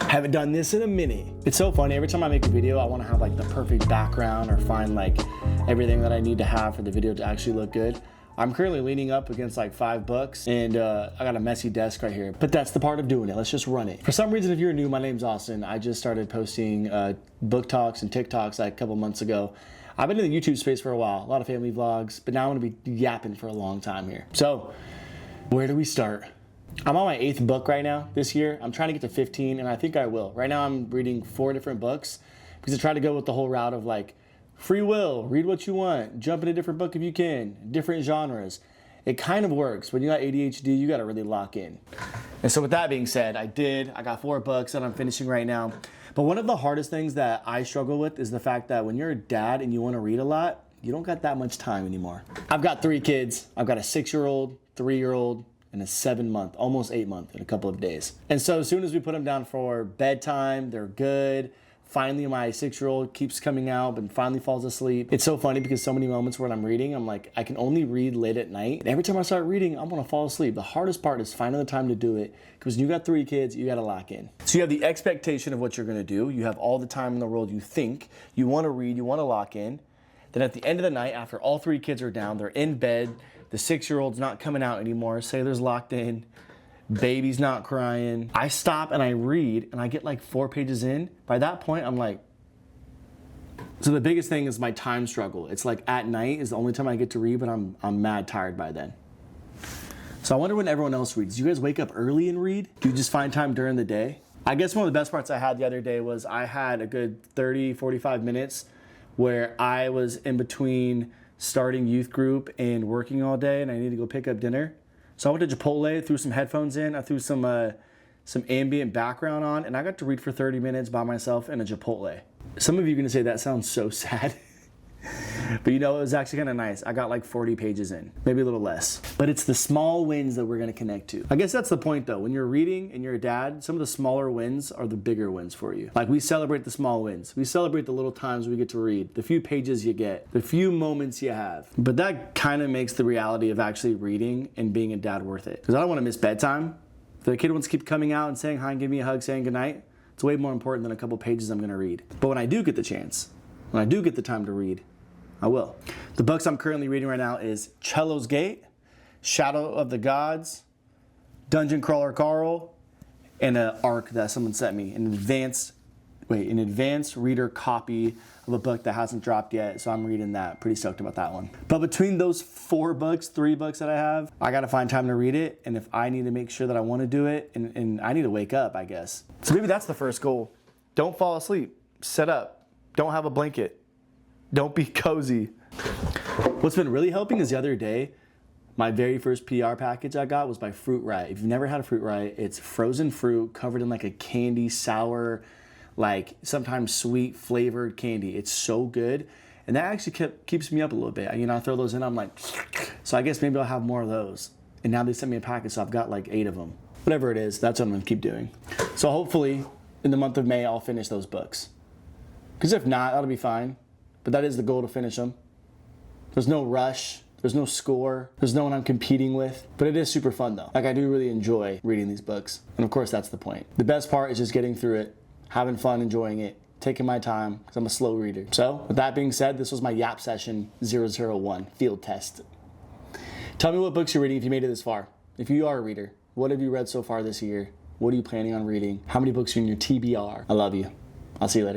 Haven't done this in a minute. It's so funny, every time I make a video, I want to have like the perfect background or find like everything that I need to have for the video to actually look good. I'm currently leaning up against like 5 books and I got a messy desk right here, but that's the part of doing it. Let's just run it. For some reason, if you're new, my name's Austin. I just started posting book talks and TikToks like a couple months ago. I've been in the YouTube space for a while, a lot of family vlogs, but now I'm gonna be yapping for a long time here. So where do we start? I'm on my 8th book right now this year. I'm trying to get to 15 and I think I will. Right now I'm reading 4 different books because I try to go with the whole route of like free will, read what you want, jump in a different book if you can, different genres. It kind of works. When you got ADHD, you gotta really lock in. And so with that being said, I got 4 books that I'm finishing right now. But one of the hardest things that I struggle with is the fact that when you're a dad and you wanna read a lot, you don't got that much time anymore. I've got 3 kids. I've got a 6-year-old, 3-year-old, and a 7-month, almost 8-month in a couple of days. And so as soon as we put them down for bedtime, they're good. Finally, my 6-year-old keeps coming out and finally falls asleep. It's so funny because so many moments when I'm reading, I'm like, I can only read late at night. And every time I start reading, I'm gonna fall asleep. The hardest part is finding the time to do it because when you got 3 kids, you gotta lock in. So you have the expectation of what you're gonna do. You have all the time in the world you think. You wanna read, you wanna lock in. Then at the end of the night, after all 3 kids are down, they're in bed, the 6-year-old's not coming out anymore, Sailor's locked in, baby's not crying. I stop and I read and I get like 4 pages in. By that point, I'm like, so the biggest thing is my time struggle. It's like at night is the only time I get to read, but I'm mad tired by then. So I wonder when everyone else reads. Do you guys wake up early and read? Do you just find time during the day? I guess one of the best parts I had the other day was I had a good 30, 45 minutes where I was in between starting youth group and working all day and I need to go pick up dinner. So I went to Chipotle, threw some headphones in, I threw some ambient background on, and I got to read for 30 minutes by myself in a Chipotle. Some of you are gonna say that sounds so sad. But you know, it was actually kind of nice. I got like 40 pages in, maybe a little less. But it's the small wins that we're gonna connect to. I guess that's the point though. When you're reading and you're a dad, some of the smaller wins are the bigger wins for you. Like we celebrate the small wins. We celebrate the little times we get to read, the few pages you get, the few moments you have. But that kind of makes the reality of actually reading and being a dad worth it. Because I don't wanna miss bedtime. If the kid wants to keep coming out and saying hi and give me a hug, saying goodnight, it's way more important than a couple pages I'm gonna read. But when I do get the chance, when I do get the time to read, I will. The books I'm currently reading right now is Cello's Gate, Shadow of the Gods, Dungeon Crawler Carl, and an ARC that someone sent me, an advanced reader copy of a book that hasn't dropped yet, so I'm reading that. Pretty stoked about that one. But between those 4 books, 3 books that I have, I gotta find time to read it, and if I need to make sure that I wanna do it, and I need to wake up, I guess. So maybe that's the first goal. Don't fall asleep, sit up, don't have a blanket. Don't be cozy. What's been really helping is the other day, my very first PR package I got was by Fruit Right. If you've never had a Fruit Right, it's frozen fruit covered in like a candy, sour, like sometimes sweet flavored candy. It's so good. And that actually keeps me up a little bit. You know, I throw those in, I'm like, so I guess maybe I'll have more of those. And now they sent me a package, so I've got like 8 of them. Whatever it is, that's what I'm gonna keep doing. So hopefully in the month of May, I'll finish those books. Because if not, that'll be fine. But that is the goal, to finish them. There's no rush, there's no score, there's no one I'm competing with, but it is super fun though. Like I do really enjoy reading these books. And of course that's the point. The best part is just getting through it, having fun, enjoying it, taking my time, because I'm a slow reader. So with that being said, this was my Yap Session 001 field test. Tell me what books you're reading if you made it this far. If you are a reader, what have you read so far this year? What are you planning on reading? How many books are in your TBR? I love you. I'll see you later.